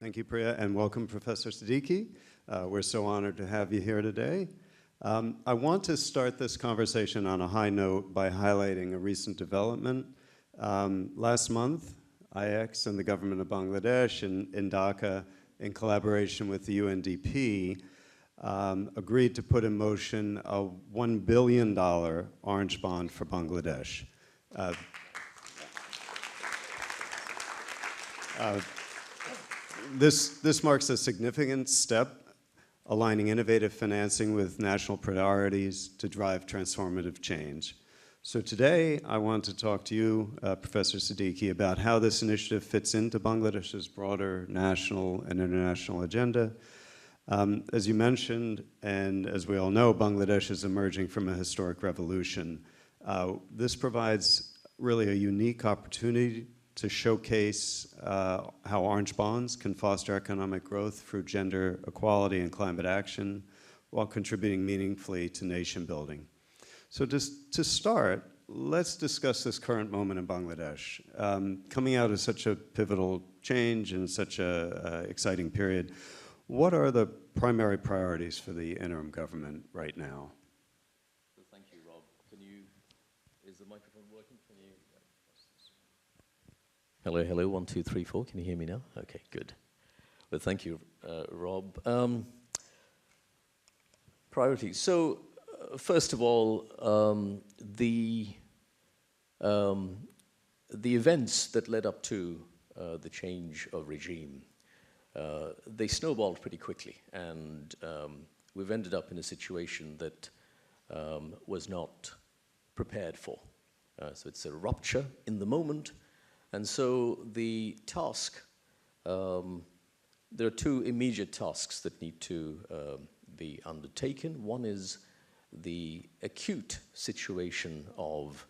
Thank you, Priya, and welcome, Professor Siddiqi. We're so honored to have you here today. I want to start this conversation on a high note by highlighting a recent development. Last month, IX and the government of Bangladesh in Dhaka, in collaboration with the UNDP, agreed to put in motion a $1 billion orange bond for Bangladesh. This marks a significant step aligning innovative financing with national priorities to drive transformative change. So today, I want to talk to you, Professor Siddiqi, about how this initiative fits into Bangladesh's broader national and international agenda. As you mentioned, and as we all know, Bangladesh is emerging from a historic revolution. This provides really a unique opportunity to showcase how orange bonds can foster economic growth through gender equality and climate action while contributing meaningfully to nation building. So just to start, let's discuss this current moment in Bangladesh. Coming out of such a pivotal change and such a exciting period, what are the primary priorities for the interim government right now? Well, thank you, Rob. Is the microphone working? Hello, hello, 1, 2, 3, 4. Can you hear me now? Okay, good. Well, thank you, Rob. Priorities. So, first of all, the events that led up to the change of regime, they snowballed pretty quickly, and we've ended up in a situation that was not prepared for. So it's a rupture in the moment. And so the task, there are two immediate tasks that need to be undertaken. One is the acute situation of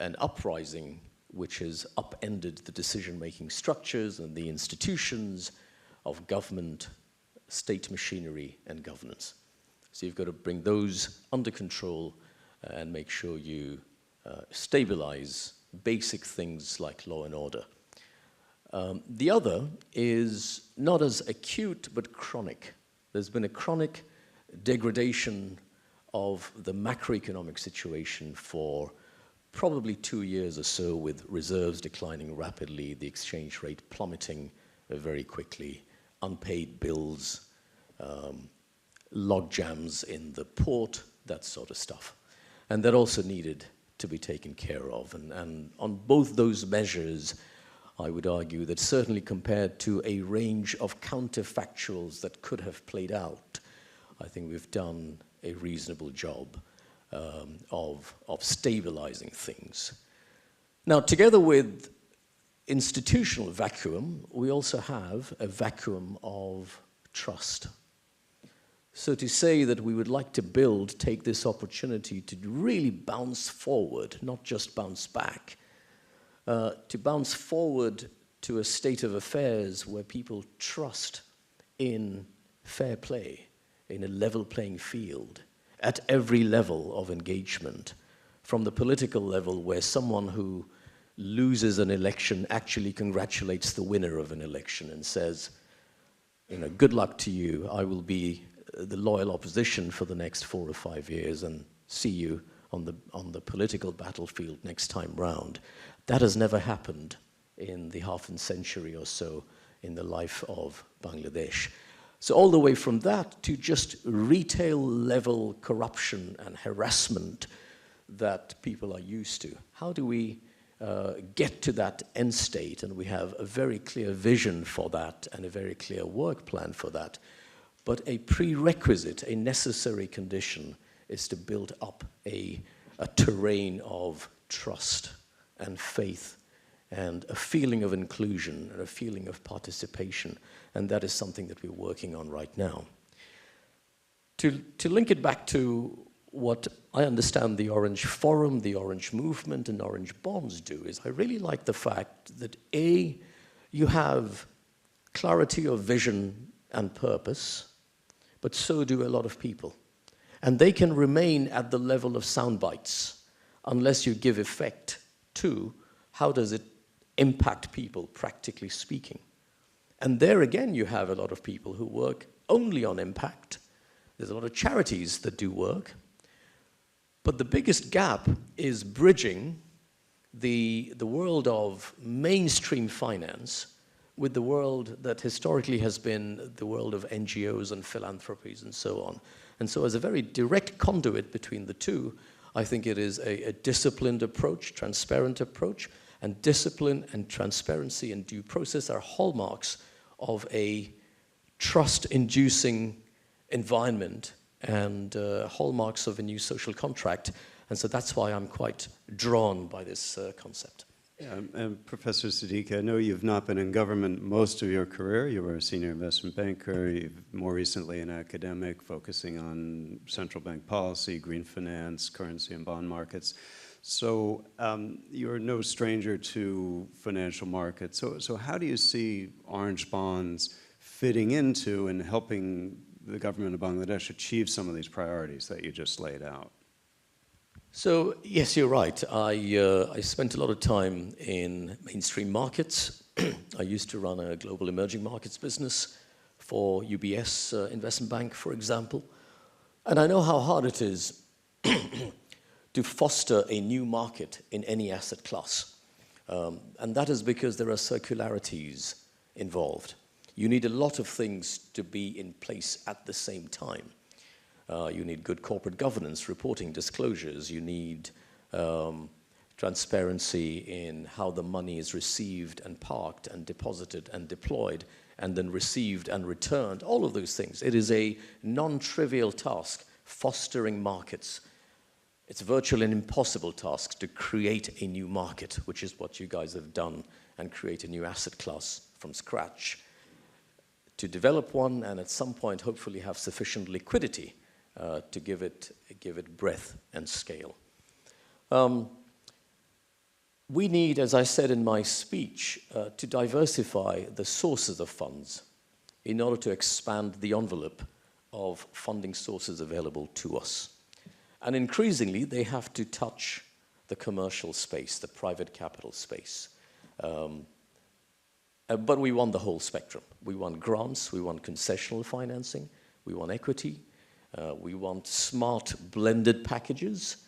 an uprising which has upended the decision-making structures and the institutions of government, state machinery, and governance. So you've got to bring those under control and make sure you stabilize basic things like law and order. The other is not as acute, but chronic. There's been a chronic degradation of the macroeconomic situation for probably 2 years or so, with reserves declining rapidly, the exchange rate plummeting very quickly, unpaid bills, log jams in the port, that sort of stuff. And that also needed to be taken care of. And on both those measures, I would argue that certainly compared to a range of counterfactuals that could have played out, I think we've done a reasonable job of stabilizing things. Now, together with institutional vacuum, we also have a vacuum of trust. So to say that we would like to take this opportunity to really bounce forward, not just bounce back, to bounce forward to a state of affairs where people trust in fair play, in a level playing field, at every level of engagement, from the political level where someone who loses an election actually congratulates the winner of an election and says, you know, good luck to you, I will be the loyal opposition for the next 4 or 5 years and see you on the political battlefield next time round. That has never happened in the half a century or so in the life of Bangladesh. So all the way from that to just retail level corruption and harassment that people are used to. How do we get to that end state? And we have a very clear vision for that and a very clear work plan for that. But a prerequisite, a necessary condition, is to build up a terrain of trust and faith and a feeling of inclusion and a feeling of participation. And that is something that we're working on right now. To link it back to what I understand the Orange Forum, the Orange Movement, and Orange Bonds do is I really like the fact that A, you have clarity of vision and purpose, but so do a lot of people. And they can remain at the level of sound bites unless you give effect to how does it impact people, practically speaking. And there again, you have a lot of people who work only on impact. There's a lot of charities that do work. But the biggest gap is bridging the world of mainstream finance with the world that historically has been the world of NGOs and philanthropies and so on. And so as a very direct conduit between the two, I think it is a disciplined approach, transparent approach, and discipline and transparency and due process are hallmarks of a trust-inducing environment and hallmarks of a new social contract. And so that's why I'm quite drawn by this concept. Yeah, and Professor Siddiqi, I know you've not been in government most of your career. You were a senior investment banker, you've more recently an academic focusing on central bank policy, green finance, currency and bond markets. So you're no stranger to financial markets. So how do you see orange bonds fitting into and helping the government of Bangladesh achieve some of these priorities that you just laid out? So, yes, you're right. I spent a lot of time in mainstream markets. I used to run a global emerging markets business for UBS investment bank, for example. And I know how hard it is to foster a new market in any asset class. And that is because there are circularities involved. You need a lot of things to be in place at the same time. You need good corporate governance, reporting, disclosures. You need transparency in how the money is received and parked and deposited and deployed and then received and returned, all of those things. It is a non-trivial task, fostering markets. It's virtually an impossible task to create a new market, which is what you guys have done, and create a new asset class from scratch. To develop one and at some point hopefully have sufficient liquidity to give it breadth and scale. We need, as I said in my speech, to diversify the sources of funds in order to expand the envelope of funding sources available to us. And increasingly, they have to touch the commercial space, the private capital space. But we want the whole spectrum. We want grants, we want concessional financing, we want equity, we want smart blended packages,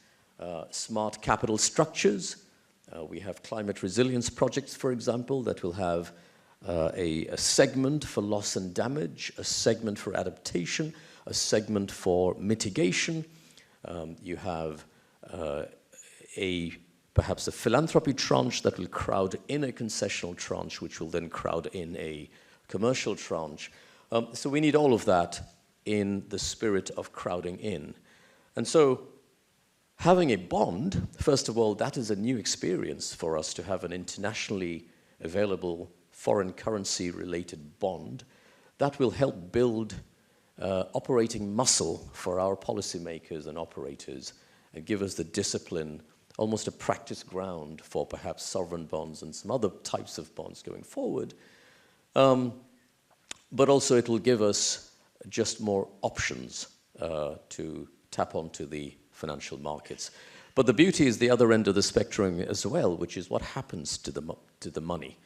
smart capital structures. We have climate resilience projects, for example, that will have a segment for loss and damage, a segment for adaptation, a segment for mitigation. You have perhaps a philanthropy tranche that will crowd in a concessional tranche, which will then crowd in a commercial tranche. So we need all of that in the spirit of crowding in. And so having a bond, first of all, that is a new experience for us to have an internationally available foreign currency related bond. That will help build operating muscle for our policymakers and operators and give us the discipline, almost a practice ground for perhaps sovereign bonds and some other types of bonds going forward. But also it will give us just more options to tap onto the financial markets. But the beauty is the other end of the spectrum as well, which is what happens to the money.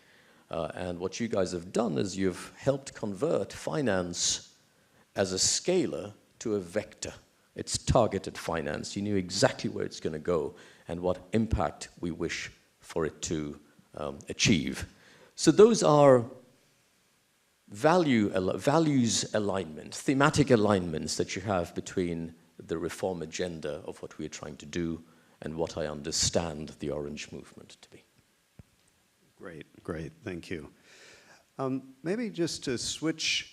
And what you guys have done is you've helped convert finance as a scalar to a vector. It's targeted finance. You knew exactly where it's going to go and what impact we wish for it to achieve. So those are values alignment, thematic alignments that you have between the reform agenda of what we're trying to do and what I understand the Orange Movement to be. Great, thank you. Maybe just to switch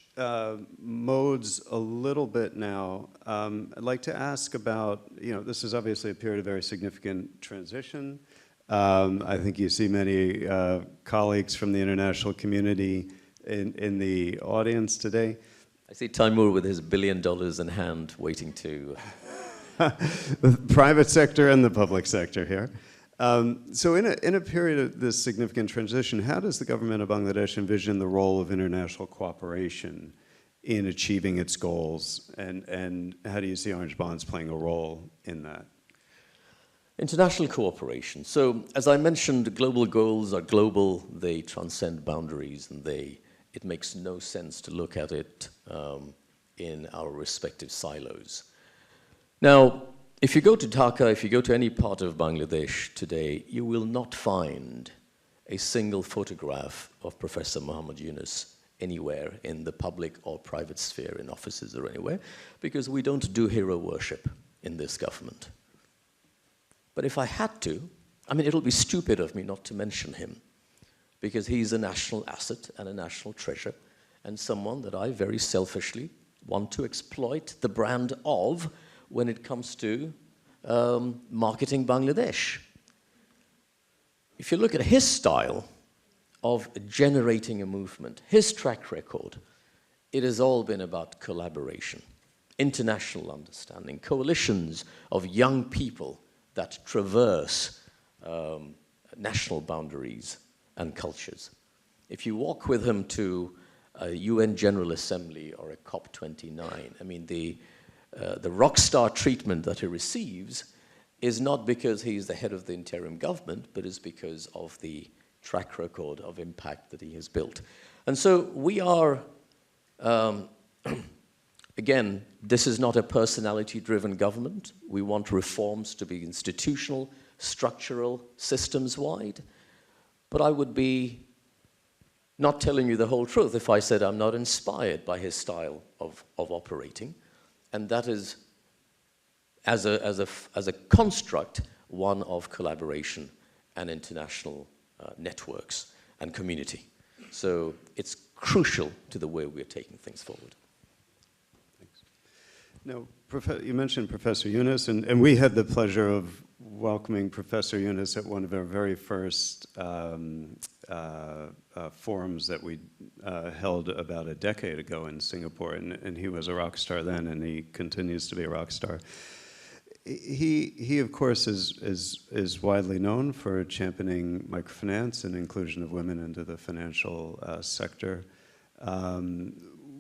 modes a little bit now, I'd like to ask about, this is obviously a period of very significant transition. I think you see many colleagues from the international community in the audience today. I see Timur with his $1 billion in hand waiting to... The private sector and the public sector here. So in a period of this significant transition, how does the government of Bangladesh envision the role of international cooperation in achieving its goals? And how do you see orange bonds playing a role in that? International cooperation. So as I mentioned, global goals are global. They transcend boundaries and they it makes no sense to look at it in our respective silos. Now, if you go to Dhaka, if you go to any part of Bangladesh today, you will not find a single photograph of Professor Muhammad Yunus anywhere in the public or private sphere, in offices or anywhere, because we don't do hero worship in this government. But if I had to, I mean, it'll be stupid of me not to mention him, because he's a national asset and a national treasure, and someone that I very selfishly want to exploit the brand of when it comes to marketing Bangladesh. If you look at his style of generating a movement, his track record, it has all been about collaboration, international understanding, coalitions of young people that traverse national boundaries and cultures. If you walk with him to a UN General Assembly or a COP29, I mean, the rock star treatment that he receives is not because he's the head of the interim government, but is because of the track record of impact that he has built. And so we are, again, this is not a personality-driven government. We want reforms to be institutional, structural, systems-wide. But I would be not telling you the whole truth if I said I'm not inspired by his style of operating. And that is, as a construct, one of collaboration and international networks and community. So it's crucial to the way we're taking things forward. Thanks. Now, you mentioned Professor Yunus, and we had the pleasure of welcoming Professor Yunus at one of our very first forums that we held about a decade ago in Singapore, and he was a rock star then, and he continues to be a rock star. He of course, is widely known for championing microfinance and inclusion of women into the financial sector.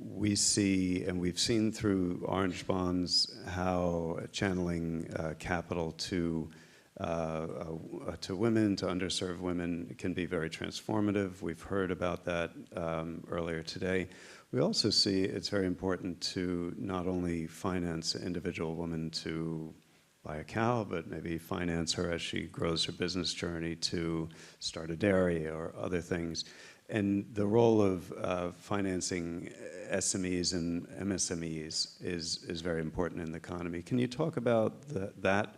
We see, and we've seen through orange bonds, how channeling capital to women, to underserved women, can be very transformative. We've heard about that earlier today. We also see it's very important to not only finance an individual woman to buy a cow, but maybe finance her as she grows her business journey to start a dairy or other things. And the role of financing SMEs and MSMEs is very important in the economy. Can you talk about that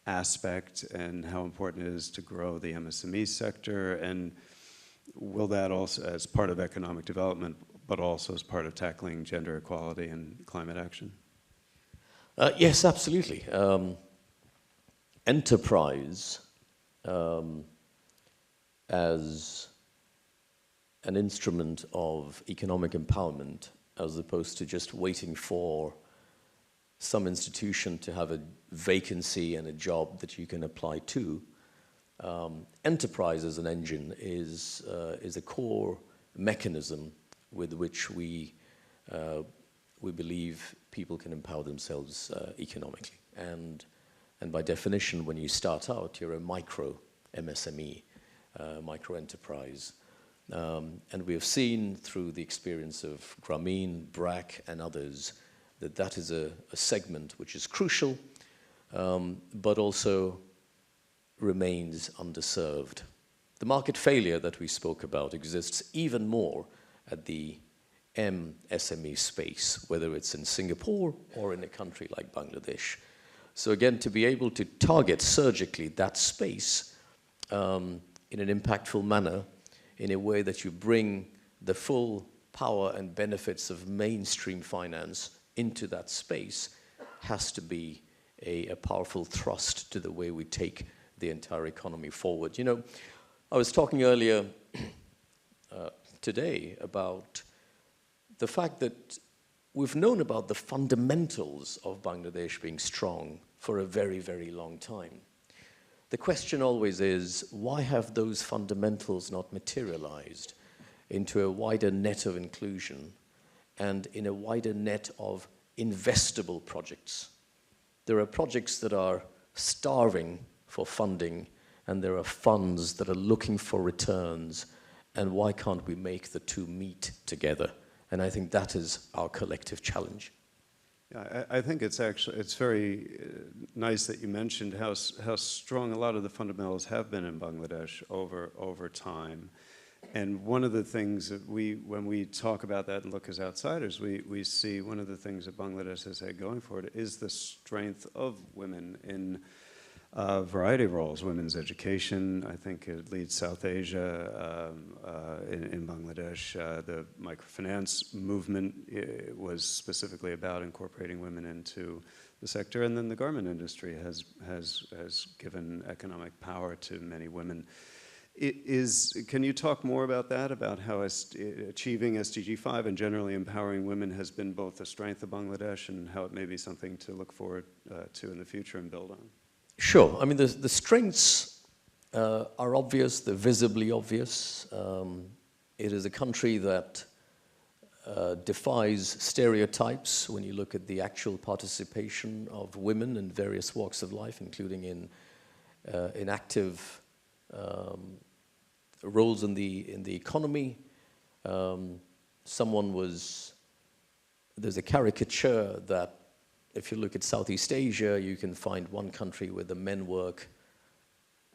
aspect and how important it is to grow the MSME sector? And will that also, as part of economic development, but also as part of tackling gender equality and climate action? Yes, absolutely. Enterprise as an instrument of economic empowerment, as opposed to just waiting for some institution to have a vacancy and a job that you can apply to. Enterprise as an engine is a core mechanism with which we believe people can empower themselves economically. And by definition, when you start out, you're a micro MSME, micro enterprise. And we have seen through the experience of Grameen, BRAC, and others that that is a segment which is crucial, but also remains underserved. The market failure that we spoke about exists even more at the MSME space, whether it's in Singapore or in a country like Bangladesh. So again, to be able to target surgically that space in an impactful manner, in a way that you bring the full power and benefits of mainstream finance into that space, has to be a powerful thrust to the way we take the entire economy forward. You know, I was talking earlier today about the fact that we've known about the fundamentals of Bangladesh being strong for a very, very long time. The question always is, why have those fundamentals not materialized into a wider net of inclusion and in a wider net of investable projects? There are projects that are starving for funding, and there are funds that are looking for returns and why can't we make the two meet together? And I think that is our collective challenge. Yeah, I think it's very nice that you mentioned how strong a lot of the fundamentals have been in Bangladesh over time. And one of the things that when we talk about that and look as outsiders, we see one of the things that Bangladesh has had going for it is the strength of women in a variety of roles. Women's education, I think it leads South Asia in Bangladesh. The microfinance movement was specifically about incorporating women into the sector, and then the garment industry has given economic power to many women. Can you talk more about that, about how achieving SDG 5 and generally empowering women has been both a strength of Bangladesh and how it may be something to look forward to in the future and build on? Sure. I mean, the strengths are obvious, they're visibly obvious. It is a country that defies stereotypes when you look at the actual participation of women in various walks of life, including in active roles in the economy. There's a caricature that if you look at Southeast Asia, you can find one country where the men work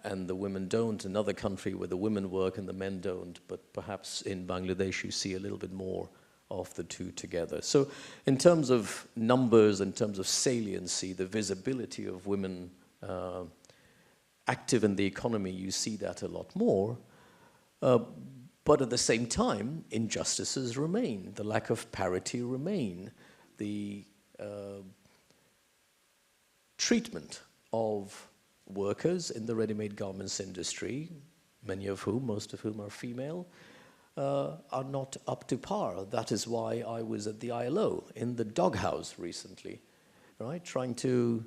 and the women don't, another country where the women work and the men don't, but perhaps in Bangladesh you see a little bit more of the two together. So in terms of numbers, in terms of saliency, the visibility of women active in the economy, you see that a lot more. But at the same time, injustices remain, the lack of parity remain, the treatment of workers in the ready-made garments industry, most of whom are female, are not up to par. That is why I was at the ILO in the doghouse recently, right, trying to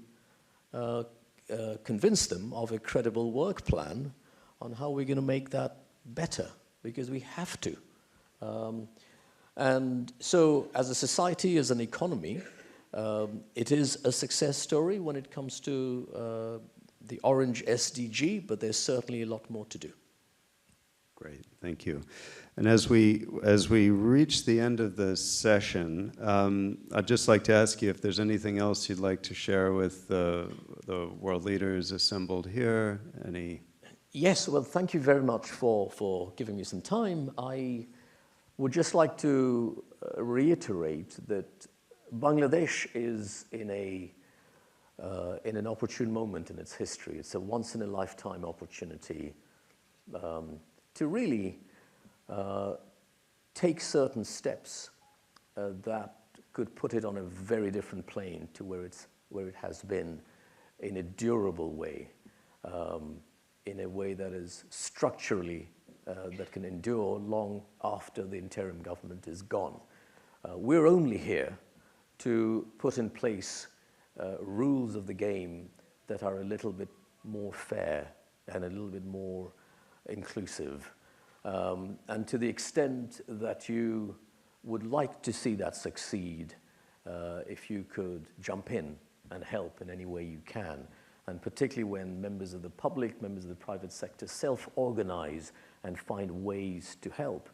convince them of a credible work plan on how we're going to make that better, because we have to. And so as a society, as an economy, it is a success story when it comes to the Orange SDG, but there's certainly a lot more to do. Great, thank you. And as we reach the end of the session, I'd just like to ask you if there's anything else you'd like to share with the world leaders assembled here. Yes, well, thank you very much for giving me some time. I would just like to reiterate that Bangladesh is in an opportune moment in its history. It's a once-in-a-lifetime opportunity to really take certain steps that could put it on a very different plane to where it has been, in a durable way, in a way that is structurally that can endure long after the interim government is gone. We're only here to put in place rules of the game that are a little bit more fair and a little bit more inclusive. And to the extent that you would like to see that succeed, if you could jump in and help in any way you can, and particularly when members of the public, members of the private sector self-organize and find ways to help,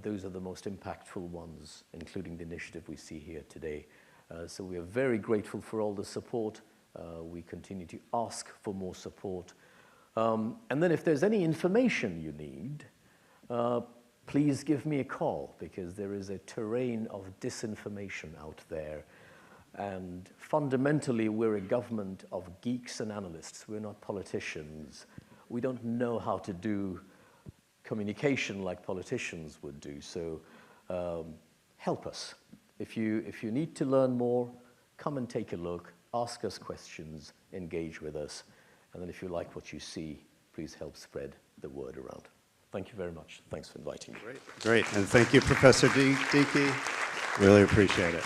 those are the most impactful ones, including the initiative we see here today. So we are very grateful for all the support. We continue to ask for more support. And then if there's any information you need, please give me a call, because there is a terrain of disinformation out there. And fundamentally, we're a government of geeks and analysts. We're not politicians. We don't know how to do communication like politicians would do. So help us. If you need to learn more, come and take a look, ask us questions, engage with us. And then if you like what you see, please help spread the word around. Thank you very much. Thanks for inviting me. Great. And thank you, Professor Siddiqi. Really appreciate it.